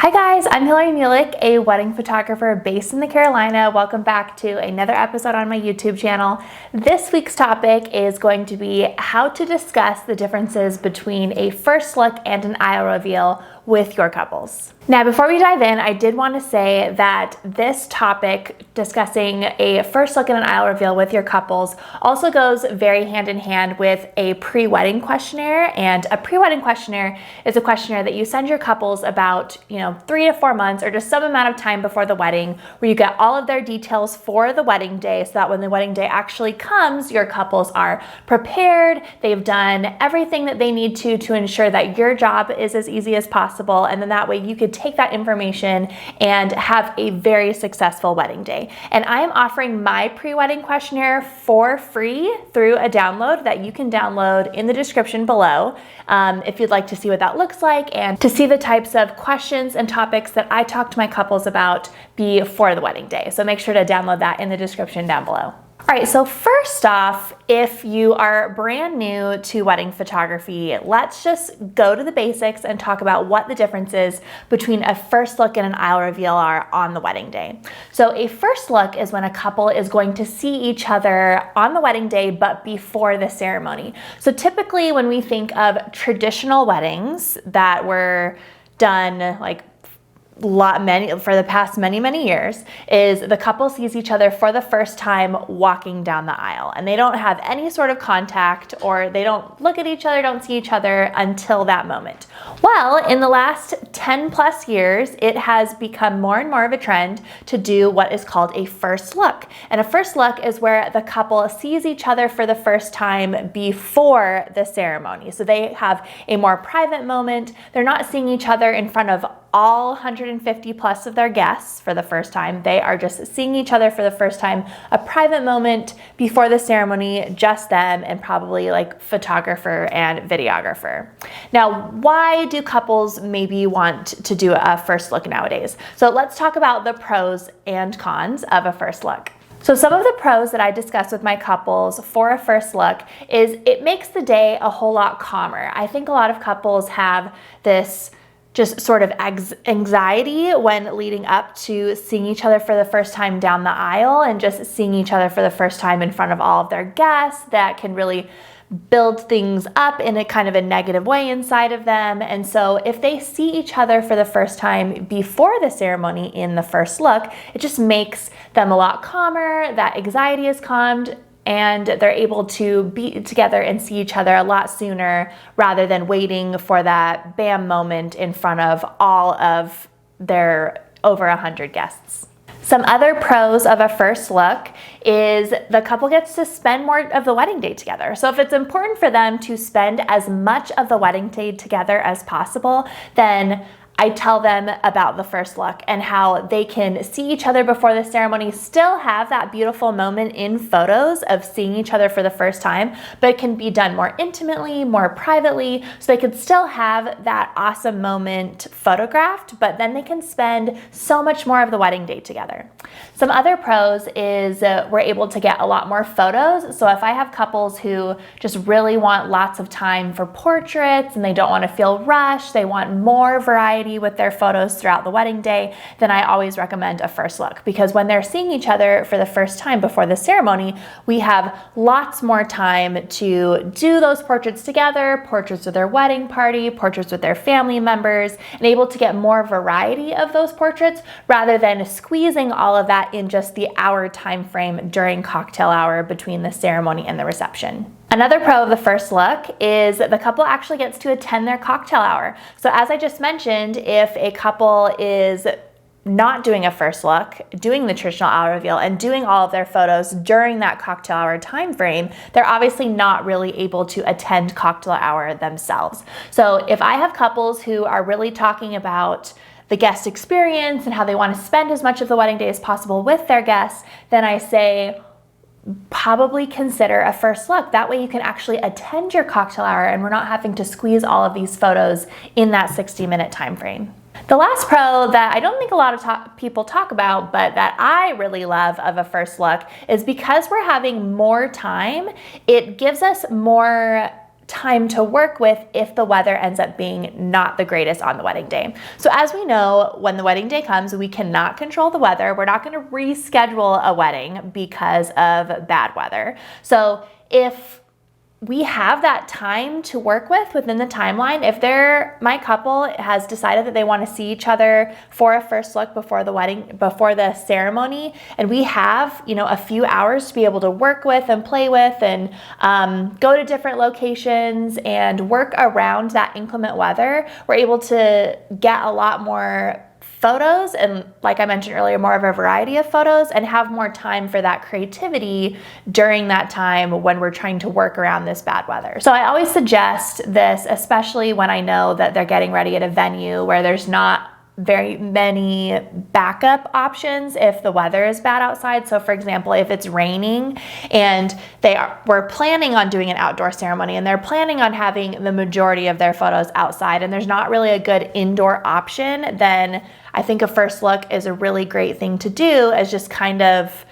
Hi guys, I'm Hillary Mulick, a wedding photographer based in the Carolina. Welcome back to another episode on my YouTube channel. This week's topic is going to be how to discuss the differences between a first look and an aisle reveal with your couples. Now, before we dive in, I did want to say that this topic, discussing a first look and an aisle reveal with your couples, also goes very hand in hand with a pre-wedding questionnaire. And a pre-wedding questionnaire is a questionnaire that you send your couples about, 3 to 4 months or just some amount of time before the wedding, where you get all of their details for the wedding day so that when the wedding day actually comes, your couples are prepared, they've done everything that they need to ensure that your job is as easy as possible. And then that way you could take that information and have a very successful wedding day. And I am offering my pre-wedding questionnaire for free through a download that you can download in the description below if you'd like to see what that looks like and to see the types of questions and topics that I talk to my couples about before the wedding day. So make sure to download that in the description down below. All right, so first off, if you are brand new to wedding photography, let's just go to the basics and talk about what the differences between a first look and an aisle reveal are on the wedding day. So a first look is when a couple is going to see each other on the wedding day, but before the ceremony. So typically when we think of traditional weddings that were done for the past many years, is the couple sees each other for the first time walking down the aisle, and they don't have any sort of contact, or they don't look at each other, don't see each other until that moment. Well, in the last 10 plus years, it has become more and more of a trend to do what is called a first look. And a first look is where the couple sees each other for the first time before the ceremony. So they have a more private moment. They're not seeing each other in front of all 150 plus of their guests for the first time. They are just seeing each other for the first time, a private moment before the ceremony, just them and probably like photographer and videographer. Now, why do couples maybe want to do a first look nowadays? So let's talk about the pros and cons of a first look. So some of the pros that I discuss with my couples for a first look is it makes the day a whole lot calmer. I think a lot of couples have this just sort of anxiety when leading up to seeing each other for the first time down the aisle and just seeing each other for the first time in front of all of their guests. That can really build things up in a kind of a negative way inside of them. And so if they see each other for the first time before the ceremony in the first look, it just makes them a lot calmer. That anxiety is calmed, and they're able to be together and see each other a lot sooner rather than waiting for that bam moment in front of all of their over 100 guests. Some other pros of a first look is the couple gets to spend more of the wedding day together. So if it's important for them to spend as much of the wedding day together as possible, then I tell them about the first look and how they can see each other before the ceremony, still have that beautiful moment in photos of seeing each other for the first time, but it can be done more intimately, more privately, so they could still have that awesome moment photographed, but then they can spend so much more of the wedding day together. Some other pros is we're able to get a lot more photos. So if I have couples who just really want lots of time for portraits and they don't want to feel rushed, they want more variety with their photos throughout the wedding day, then I always recommend a first look, because when they're seeing each other for the first time before the ceremony, we have lots more time to do those portraits together, portraits of their wedding party, portraits with their family members, and able to get more variety of those portraits rather than squeezing all of that in just the hour time frame during cocktail hour between the ceremony and the reception. Another pro of the first look is the couple actually gets to attend their cocktail hour. So as I just mentioned, if a couple is not doing a first look, doing the traditional aisle reveal, and doing all of their photos during that cocktail hour time frame, they're obviously not really able to attend cocktail hour themselves. So if I have couples who are really talking about the guest experience and how they want to spend as much of the wedding day as possible with their guests, then I say, probably consider a first look. That way you can actually attend your cocktail hour and we're not having to squeeze all of these photos in that 60-minute time frame. The last pro that I don't think a lot of people talk about, but that I really love of a first look, is because we're having more time, it gives us more time to work with if the weather ends up being not the greatest on the wedding day. So as we know, when the wedding day comes, we cannot control the weather. We're not going to reschedule a wedding because of bad weather. So if we have that time to work with within the timeline, if my couple has decided that they want to see each other for a first look before the wedding, before the ceremony, and we have, a few hours to be able to work with and play with and go to different locations and work around that inclement weather, we're able to get a lot more photos and, like I mentioned earlier, more of a variety of photos and have more time for that creativity during that time when we're trying to work around this bad weather. So I always suggest this, especially when I know that they're getting ready at a venue where there's not very many backup options if the weather is bad outside. So for example, if it's raining and we're planning on doing an outdoor ceremony and they're planning on having the majority of their photos outside and there's not really a good indoor option, then I think a first look is a really great thing to do, as just kind of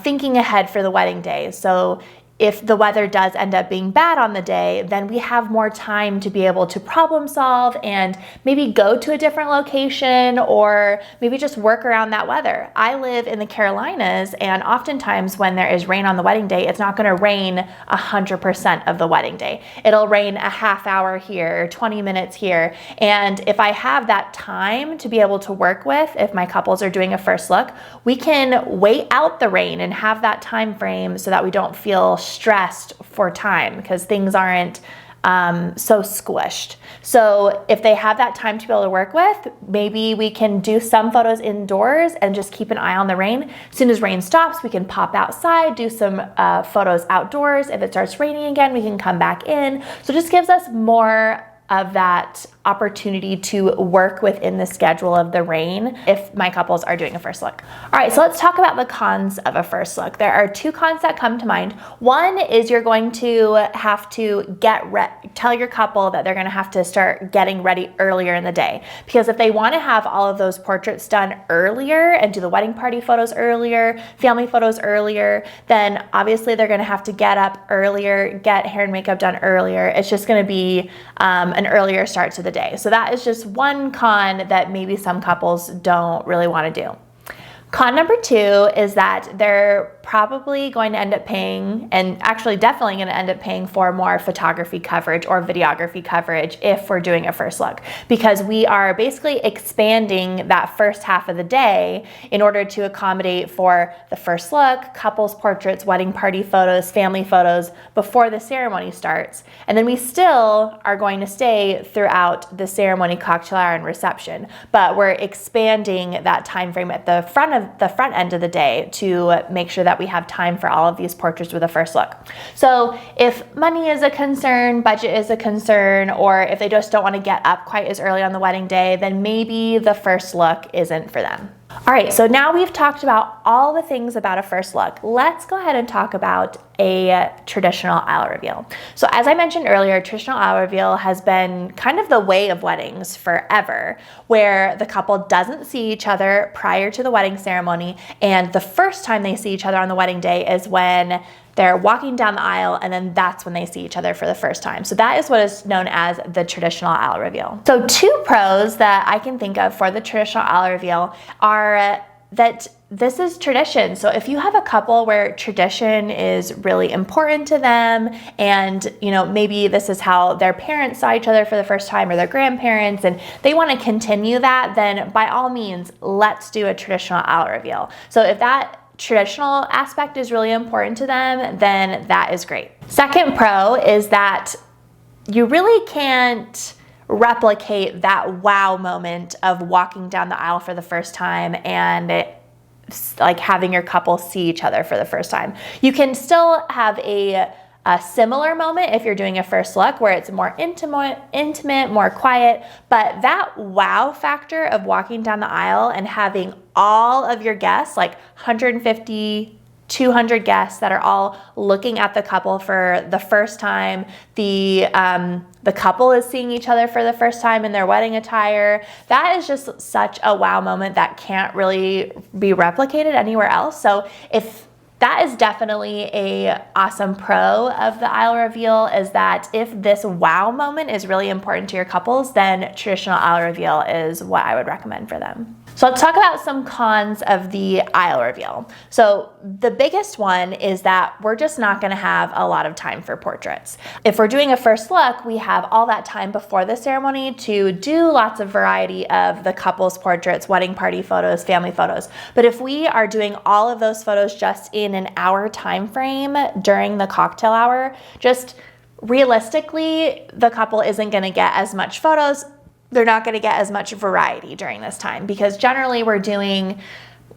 thinking ahead for the wedding day. So if the weather does end up being bad on the day, then we have more time to be able to problem solve and maybe go to a different location or maybe just work around that weather. I live in the Carolinas, and oftentimes when there is rain on the wedding day, it's not going to rain 100% of the wedding day. It'll rain a half hour here, 20 minutes here. And if I have that time to be able to work with, if my couples are doing a first look, we can wait out the rain and have that time frame so that we don't feel stressed for time, because things aren't so squished. So if they have that time to be able to work with, maybe we can do some photos indoors and just keep an eye on the rain. As soon as rain stops, we can pop outside, do some photos outdoors. If it starts raining again, we can come back in. So it just gives us more of that opportunity to work within the schedule of the rain if my couples are doing a first look. All right, so let's talk about the cons of a first look. There are two cons that come to mind. One is you're going to have to tell your couple that they're going to have to start getting ready earlier in the day, because if they want to have all of those portraits done earlier and do the wedding party photos earlier, family photos earlier, then obviously they're going to have to get up earlier, get hair and makeup done earlier. It's just going to be an earlier start to the day. So that is just one con that maybe some couples don't really want to do. Con number two is that they're probably going to end up paying, and actually definitely going to end up paying for more photography coverage or videography coverage if we're doing a first look, because we are basically expanding that first half of the day in order to accommodate for the first look, couples portraits, wedding party photos, family photos before the ceremony starts. And then we still are going to stay throughout the ceremony, cocktail hour, and reception, but we're expanding that time frame at the front end of the day to make sure that we have time for all of these portraits with a first look. So if money is a concern, budget is a concern, or if they just don't want to get up quite as early on the wedding day, then maybe the first look isn't for them. All right, so now we've talked about all the things about a first look. Let's go ahead and talk about a traditional aisle reveal. So as I mentioned earlier, traditional aisle reveal has been kind of the way of weddings forever, where the couple doesn't see each other prior to the wedding ceremony, and the first time they see each other on the wedding day is when they're walking down the aisle, and then that's when they see each other for the first time. So that is what is known as the traditional aisle reveal. So two pros that I can think of for the traditional aisle reveal are that this is tradition. So if you have a couple where tradition is really important to them, and maybe this is how their parents saw each other for the first time, or their grandparents, and they want to continue that, then by all means, let's do a traditional aisle reveal. So if that traditional aspect is really important to them, then that is great. Second pro is that you really can't replicate that wow moment of walking down the aisle for the first time and like having your couple see each other for the first time. You can still have a similar moment if you're doing a first look where it's more intimate, more quiet, but that wow factor of walking down the aisle and having all of your guests, like 150, 200 guests that are all looking at the couple for the first time. The couple is seeing each other for the first time in their wedding attire. That is just such a wow moment that can't really be replicated anywhere else. So if that is definitely a awesome pro of the aisle reveal, is that if this wow moment is really important to your couples, then traditional aisle reveal is what I would recommend for them. So let's talk about some cons of the aisle reveal. So the biggest one is that we're just not gonna have a lot of time for portraits. If we're doing a first look, we have all that time before the ceremony to do lots of variety of the couple's portraits, wedding party photos, family photos. But if we are doing all of those photos just in an hour time frame during the cocktail hour, just realistically, the couple isn't gonna get as much photos. They're not going to get as much variety during this time, because generally we're doing,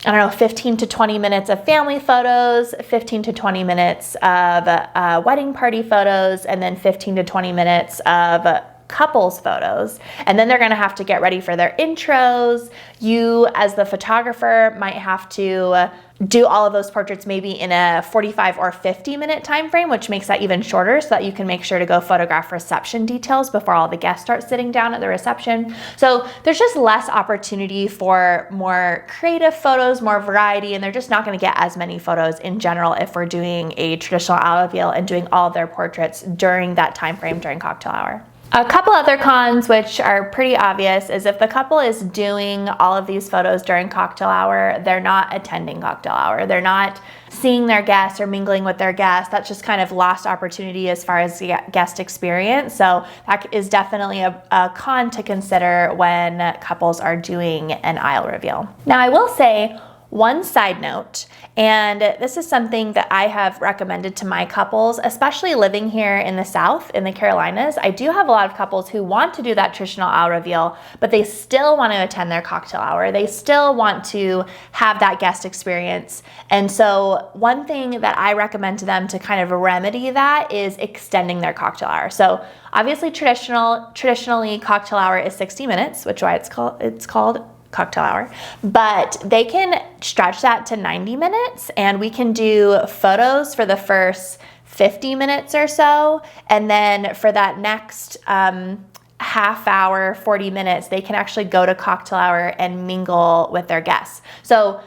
I don't know, 15 to 20 minutes of family photos, 15 to 20 minutes of wedding party photos, and then 15 to 20 minutes of couples photos. And then they're going to have to get ready for their intros. You, as the photographer, might have to do all of those portraits maybe in a 45 or 50-minute time frame, which makes that even shorter, so that you can make sure to go photograph reception details before all the guests start sitting down at the reception. So there's just less opportunity for more creative photos, more variety, and they're just not going to get as many photos in general if we're doing a traditional aisle reveal and doing all of their portraits during that time frame during cocktail hour. A couple other cons, which are pretty obvious, is if the couple is doing all of these photos during cocktail hour, they're not attending cocktail hour. They're not seeing their guests or mingling with their guests. That's just kind of lost opportunity as far as the guest experience. So that is definitely a con to consider when couples are doing an aisle reveal. Now, I will say, one side note, and this is something that I have recommended to my couples, especially living here in the South, in the Carolinas. I do have a lot of couples who want to do that traditional aisle reveal, but they still want to attend their cocktail hour. They still want to have that guest experience. And so one thing that I recommend to them to kind of remedy that is extending their cocktail hour. So obviously traditionally cocktail hour is 60 minutes, which is why it's called cocktail hour, but they can stretch that to 90 minutes, and we can do photos for the first 50 minutes or so, and then for that next half hour, 40 minutes, they can actually go to cocktail hour and mingle with their guests. So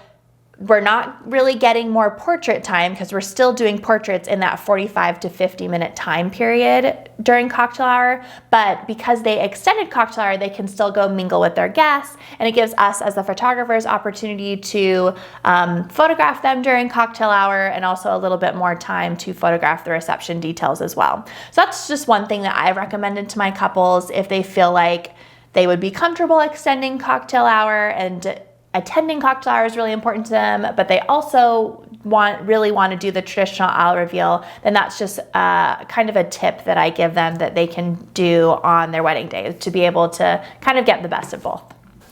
we're not really getting more portrait time because we're still doing portraits in that 45 to 50 minute time period during cocktail hour, but because they extended cocktail hour, they can still go mingle with their guests, and it gives us as the photographers opportunity to photograph them during cocktail hour, and also a little bit more time to photograph the reception details as well. So that's just one thing that I've recommended to my couples if they feel like they would be comfortable extending cocktail hour, and attending cocktail hour is really important to them, but they also really want to do the traditional aisle reveal, then that's just kind of a tip that I give them that they can do on their wedding day to be able to kind of get the best of both.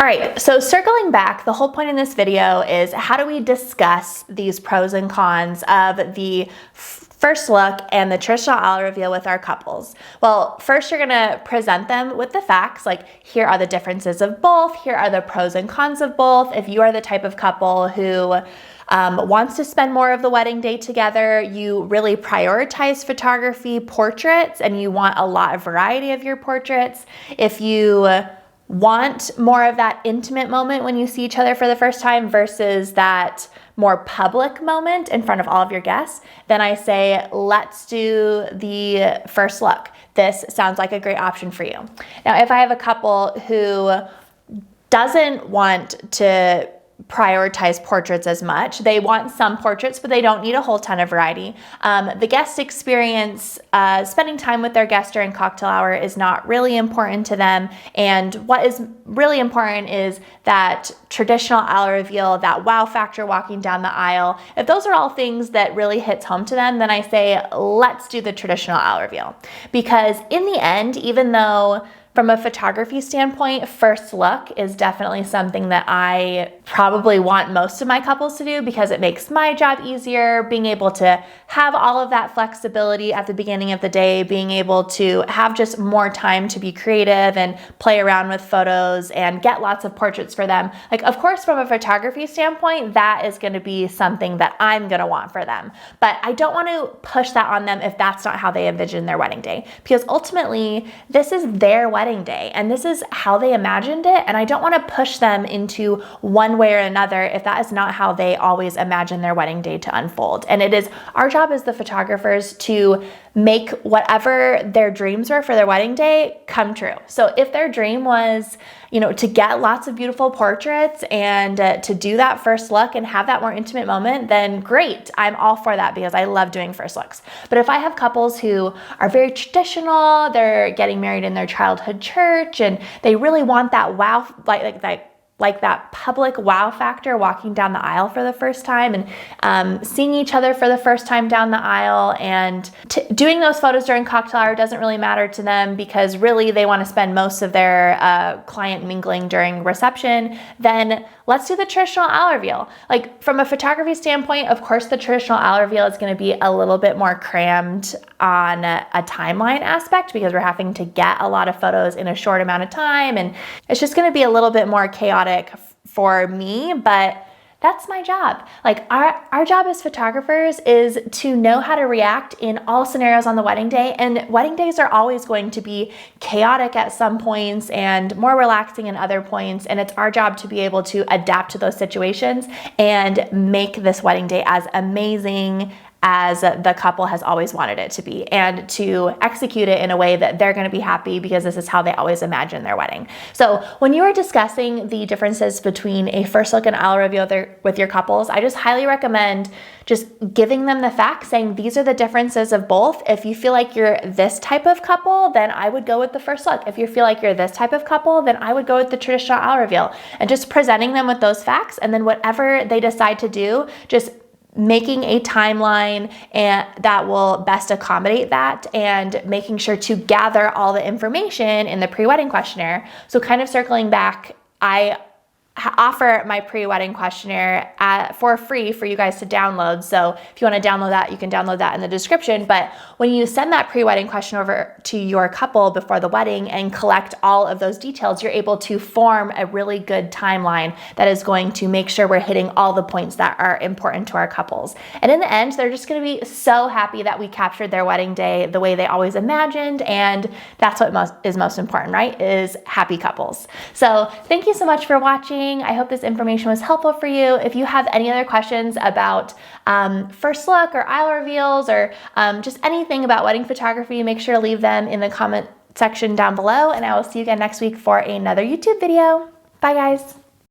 All right, so circling back, the whole point in this video is how do we discuss these pros and cons of the first look and the traditional aisle reveal with our couples? Well, first you're gonna present them with the facts, like here are the differences of both, here are the pros and cons of both. If you are the type of couple who wants to spend more of the wedding day together, you really prioritize photography, portraits, and you want a lot of variety of your portraits. If you want more of that intimate moment when you see each other for the first time versus that more public moment in front of all of your guests, then I say, let's do the first look. This sounds like a great option for you. Now, if I have a couple who doesn't want to prioritize portraits as much. They want some portraits, but they don't need a whole ton of variety. The guest experience, spending time with their guests during cocktail hour is not really important to them. And what is really important is that traditional aisle reveal, that wow factor walking down the aisle. If those are all things that really hits home to them, then I say, let's do the traditional aisle reveal. Because in the end, even though from a photography standpoint, first look is definitely something that I probably want most of my couples to do because it makes my job easier, being able to have all of that flexibility at the beginning of the day, being able to have just more time to be creative and play around with photos and get lots of portraits for them. Like, of course, from a photography standpoint, that is going to be something that I'm going to want for them. But I don't want to push that on them if that's not how they envision their wedding day, because ultimately this is their wedding wedding day, and this is how they imagined it, and I don't want to push them into one way or another if that is not how they always imagine their wedding day to unfold. And it is our job as the photographers to make whatever their dreams were for their wedding day come true. So if their dream was, to get lots of beautiful portraits and to do that first look and have that more intimate moment, then great. I'm all for that because I love doing first looks. But if I have couples who are very traditional, they're getting married in their childhood church, and they really want that wow, like that public wow factor, walking down the aisle for the first time and seeing each other for the first time down the aisle, and doing those photos during cocktail hour doesn't really matter to them because really they want to spend most of their client mingling during reception, then let's do the traditional aisle reveal. Like from a photography standpoint, of course, the traditional aisle reveal is going to be a little bit more crammed on a timeline aspect because we're having to get a lot of photos in a short amount of time, and it's just going to be a little bit more chaotic for me, but that's my job. Like our job as photographers is to know how to react in all scenarios on the wedding day, and wedding days are always going to be chaotic at some points and more relaxing in other points, and it's our job to be able to adapt to those situations and make this wedding day as amazing as the couple has always wanted it to be, and to execute it in a way that they're going to be happy because this is how they always imagine their wedding. So when you are discussing the differences between a first look and aisle reveal with your couples, I just highly recommend just giving them the facts, saying these are the differences of both. If you feel like you're this type of couple, then I would go with the first look. If you feel like you're this type of couple, then I would go with the traditional aisle reveal, and just presenting them with those facts, and then whatever they decide to do, just making a timeline and that will best accommodate that, and making sure to gather all the information in the pre-wedding questionnaire. So kind of circling back, I offer my pre-wedding questionnaire for free for you guys to download. So if you want to download that, you can download that in the description. But when you send that pre-wedding question over to your couple before the wedding and collect all of those details, you're able to form a really good timeline that is going to make sure we're hitting all the points that are important to our couples. And in the end, they're just going to be so happy that we captured their wedding day the way they always imagined. And that's what is most important, right? Is happy couples. So thank you so much for watching. I hope this information was helpful for you. If you have any other questions about first look or aisle reveals or just anything about wedding photography, make sure to leave them in the comment section down below, and I will see you again next week for another YouTube video. Bye guys.